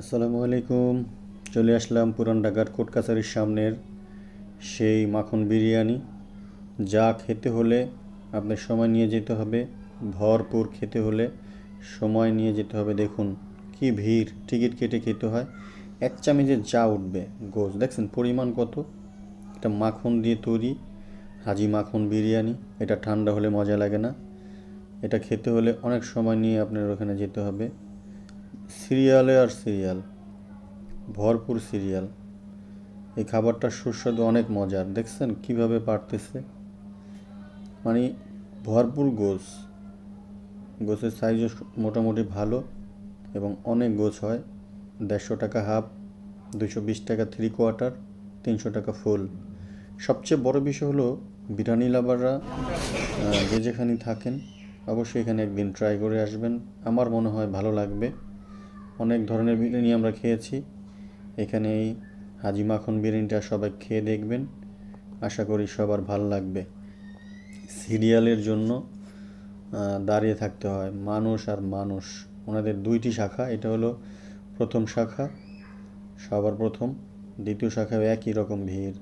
আসসালামু আলাইকুম। চলে আসলাম পুরান ঢাকার কোর্ট কাছারির সামনের সেই মাখন বিরিয়ানি। যা খেতে হলে আপনার সময় নিয়ে যেতে হবে, ভরপুর খেতে হলে সময় নিয়ে যেতে হবে। দেখুন কি ভিড়, টিকিট কেটে খেতে হয়। এক চামচে যা উঠবে গোশ, দেখছেন পরিমাণ কত। এটা মাখন দিয়ে তৈরি হাজি মাখন বিরিয়ানি। এটা ঠান্ডা হলে মজা লাগে না। এটা খেতে হলে অনেক সময় নিয়ে আপনার ওখানে যেতে হবে। সিরিয়ালে আর সিরিয়াল, ভরপুর সিরিয়াল। এই খাবারটা সুস্বাদু, অনেক মজার। দেখছেন কিভাবে পারতেছে, মানে ভরপুর গোছ। গোছের সাইজও মোটামুটি ভালো এবং অনেক গোছ হয়। 150 টাকা হাফ, 220 টাকা 3/4, 300 টাকা ফুল। সবচেয়ে বড় বিষয় হলো বিরিয়ানি লাভাররা যে যেখানে থাকেন অবশ্যই এখানে একদিন ট্রাই করে আসবেন। আমার মনে হয় ভালো লাগবে। অনেক ধরনের বিরিয়ানি আমরা খেয়েছি, এখানে এই হাজি মাখন বিরিয়ানিটা সবাই খেয়ে দেখবেন। আশা করি সবার ভালো লাগবে। সিরিয়ালের জন্য দাঁড়িয়ে থাকতে হয় মানুষ আর মানুষ। ওনাদের 2টি শাখা, এটা হলো প্রথম শাখা, সবার প্রথম। দ্বিতীয় শাখায় একই রকম ভিড়।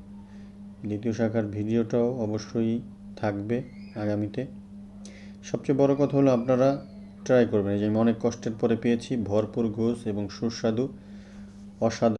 দ্বিতীয় শাখার ভিডিওটাও অবশ্যই থাকবে আগামীতে। সবচেয়ে বড় কথা হলো আপনারা ট্রাই করবেন। এই যে আমি অনেক কষ্টের পরে পেয়েছি ভরপুর গোশ এবং সুস্বাদু, অসাধারণ।